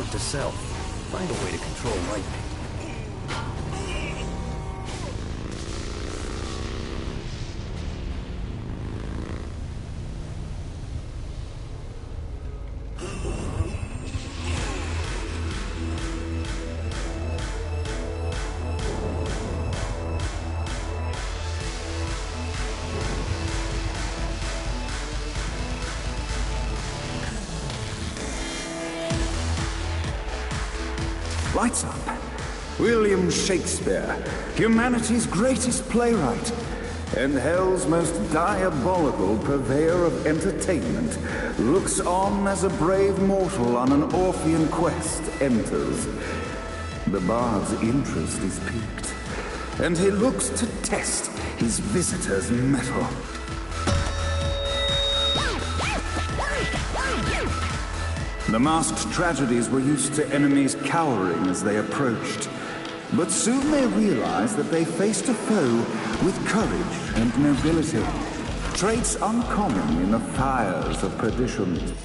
Note to self, find a way to control lightning. Lights up. William Shakespeare, humanity's greatest playwright, and hell's most diabolical purveyor of entertainment, looks on as a brave mortal on an Orphean quest enters. The bard's interest is piqued, and he looks to test his visitor's mettle. The masked tragedies were used to enemies cowering as they approached. But soon they realized that they faced a foe with courage and nobility, traits uncommon in the fires of perdition.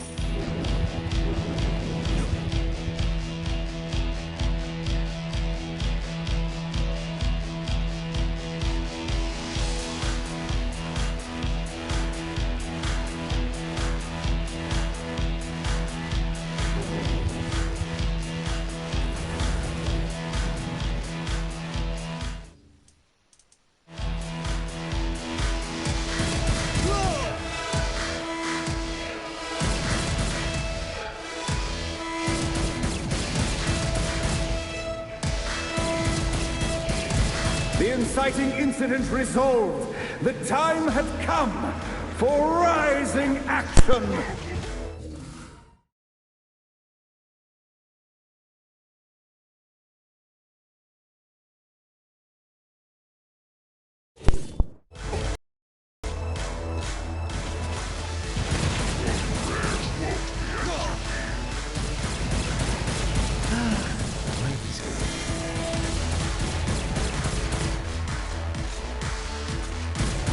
The inciting incident resolved. The time had come for rising action.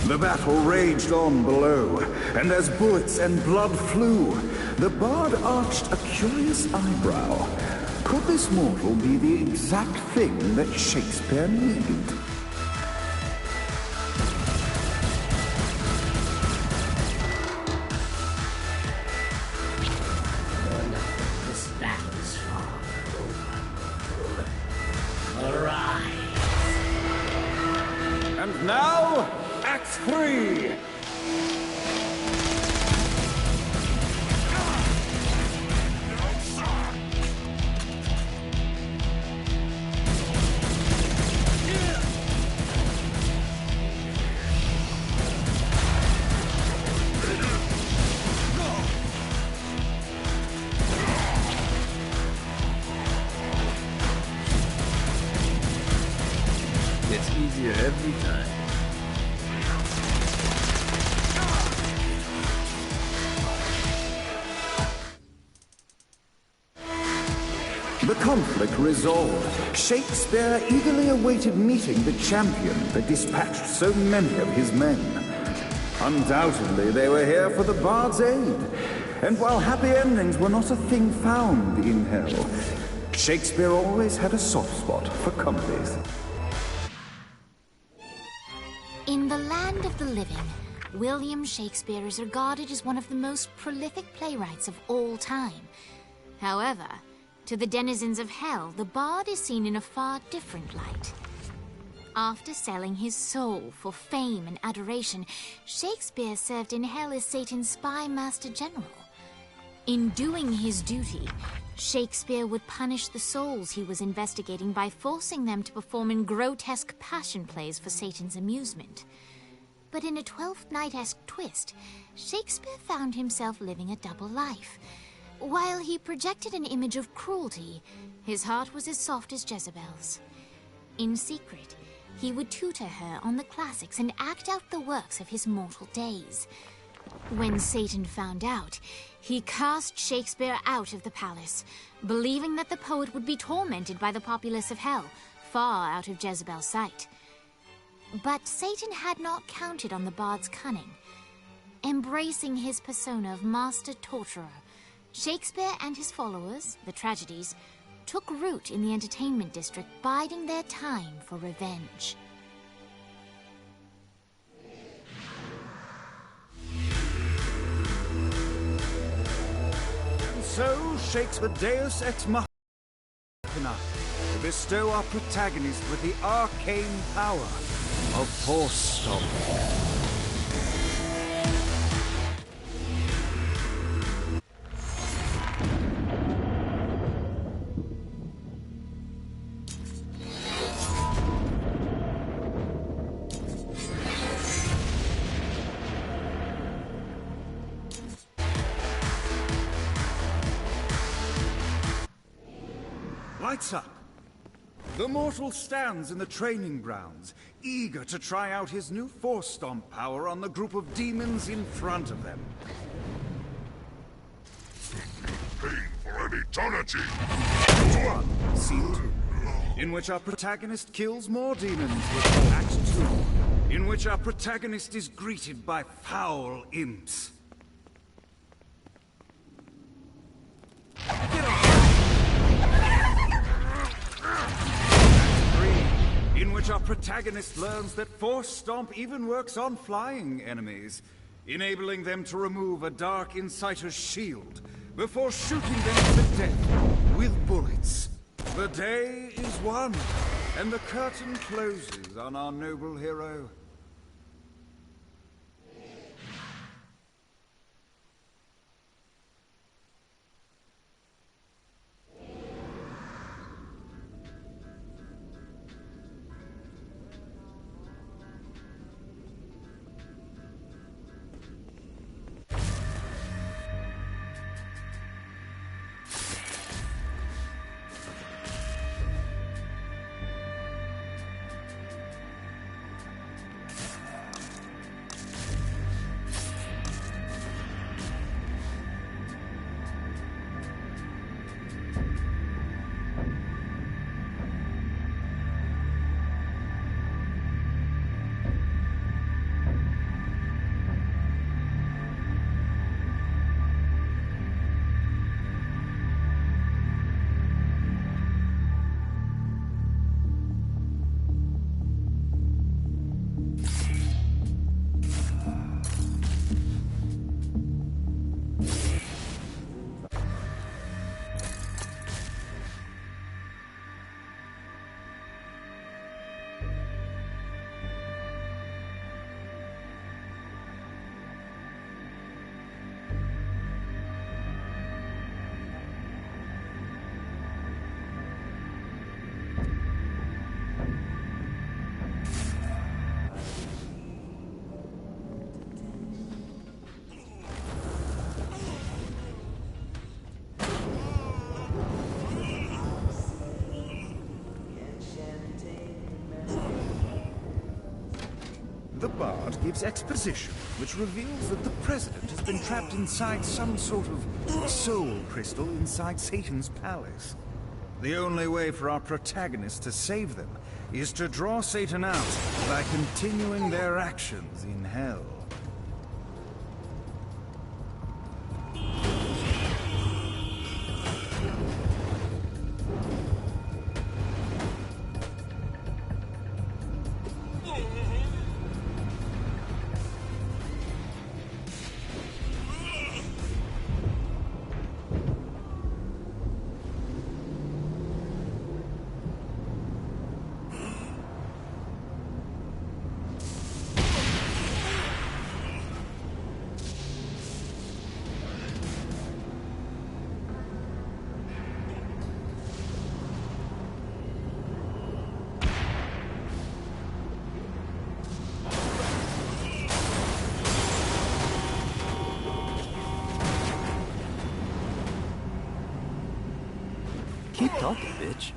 The battle raged on below, and as bullets and blood flew, the bard arched a curious eyebrow. Could this mortal be the exact thing that Shakespeare needed? This battle is far over. Arise! And now, Act 3! It's easier every time. The conflict resolved. Shakespeare eagerly awaited meeting the champion that dispatched so many of his men. Undoubtedly, they were here for the bard's aid. And while happy endings were not a thing found in hell, Shakespeare always had a soft spot for comedies. In the land of the living, William Shakespeare is regarded as one of the most prolific playwrights of all time. However, to the denizens of hell, the bard is seen in a far different light. After selling his soul for fame and adoration, Shakespeare served in hell as Satan's spy master general. In doing his duty, Shakespeare would punish the souls he was investigating by forcing them to perform in grotesque passion plays for Satan's amusement. But in a Twelfth Night-esque twist, Shakespeare found himself living a double life. While he projected an image of cruelty, his heart was as soft as Jezebel's. In secret, he would tutor her on the classics and act out the works of his mortal days. When Satan found out, he cast Shakespeare out of the palace, believing that the poet would be tormented by the populace of hell, far out of Jezebel's sight. But Satan had not counted on the bard's cunning. Embracing his persona of master torturer, Shakespeare and his followers, the Tragedies, took root in the entertainment district, biding their time for revenge. And so, Shakespeare Deus Ex Machina to bestow our protagonist with the arcane power of Force Stomp. Lights up! The mortal stands in the training grounds, eager to try out his new Force Stomp power on the group of demons in front of them. Pain for an eternity! Act 1, Scene 2, in which our protagonist kills more demons with Act 2, in which our protagonist is greeted by foul imps. Get off! In which our protagonist learns that Force Stomp even works on flying enemies, enabling them to remove a Dark Inciter's shield before shooting them to death with bullets. The day is won, and the curtain closes on our noble hero. The Bard gives exposition, which reveals that the President has been trapped inside some sort of soul crystal inside Satan's palace. The only way for our protagonist to save them is to draw Satan out by continuing their actions in hell. Keep talking, bitch.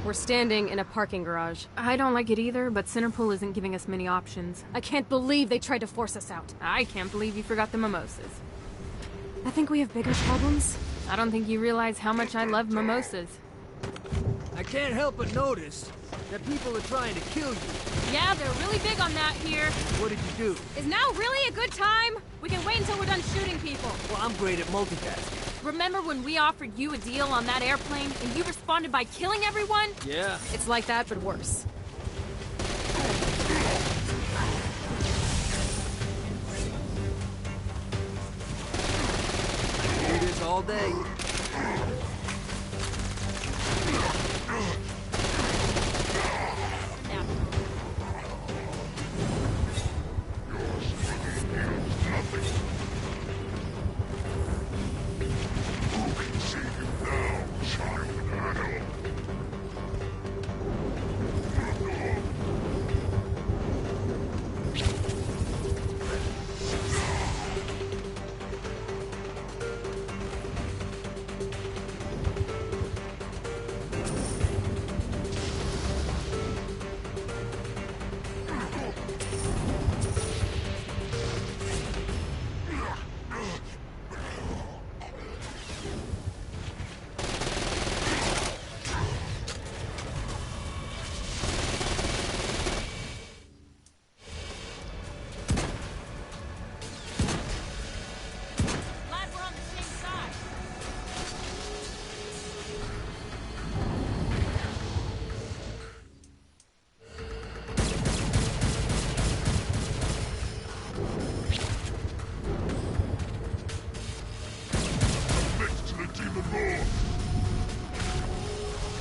We're standing in a parking garage. I don't like it either, but Centerpool isn't giving us many options. I can't believe they tried to force us out. I can't believe you forgot the mimosas. I think we have bigger problems. I don't think you realize how much I love mimosas. I can't help but notice that people are trying to kill you. Yeah, they're really big on that here. What did you do? Is now really a good time? We can wait until we're done shooting people. Well, I'm great at multitasking. Remember when we offered you a deal on that airplane and you responded by killing everyone? Yeah. It's like that, but worse. Do this all day.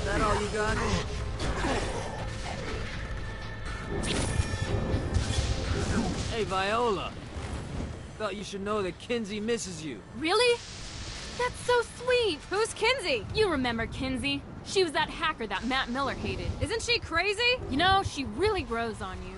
That all you got? Hey, Viola. Thought you should know that Kinzie misses you. Really? That's so sweet. Who's Kinzie? You remember Kinzie. She was that hacker that Matt Miller hated. Isn't she crazy? You know, she really grows on you.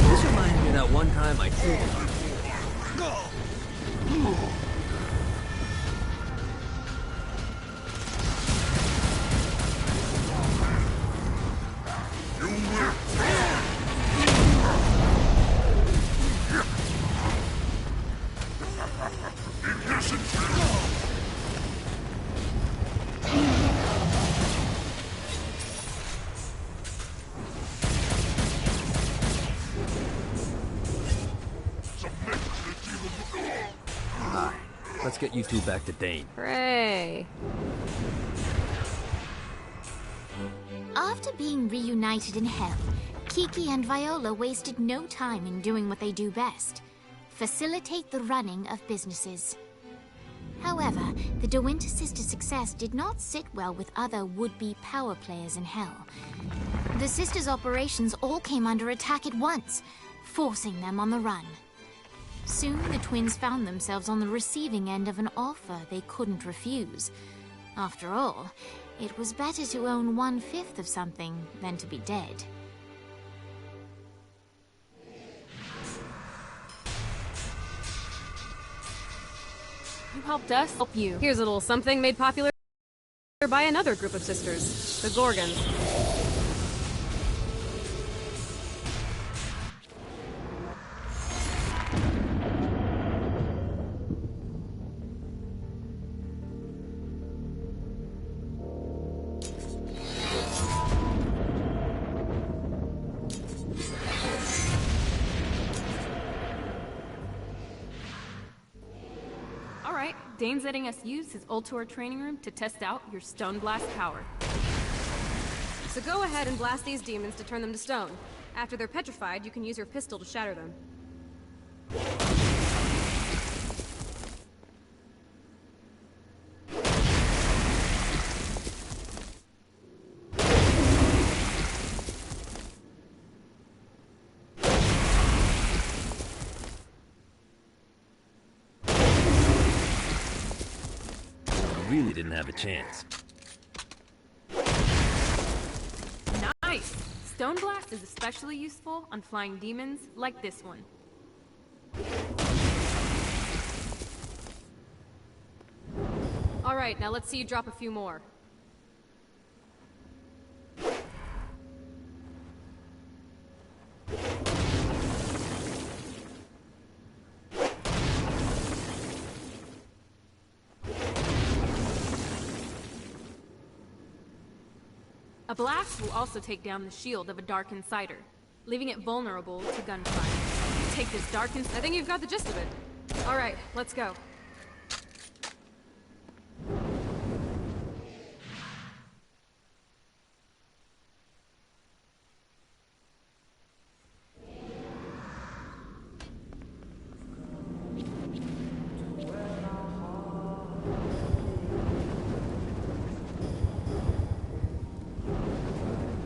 This reminds me of that one time I killed him. Let's get you two back to Dane. Hooray. After being reunited in Hell, Kiki and Viola wasted no time in doing what they do best: facilitate the running of businesses. However, the De Winter sisters' success did not sit well with other would-be power players in Hell. The sisters' operations all came under attack at once, forcing them on the run. Soon, the twins found themselves on the receiving end of an offer they couldn't refuse. After all, it was better to own 1/5 of something than to be dead. You helped us help you. Here's a little something made popular by another group of sisters, the Gorgons. Dane's letting us use his Ultor training room to test out your Stone Blast power. So go ahead and blast these demons to turn them to stone. After they're petrified, you can use your pistol to shatter them. Really didn't have a chance. Nice! Stone Blast is especially useful on flying demons like this one. Alright, now let's see you drop a few more. A blast will also take down the shield of a Dark Insider, leaving it vulnerable to gunfire. Take this Dark Insider. I think you've got the gist of it. Alright, let's go.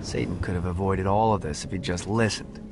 Satan could have avoided all of this if he'd just listened.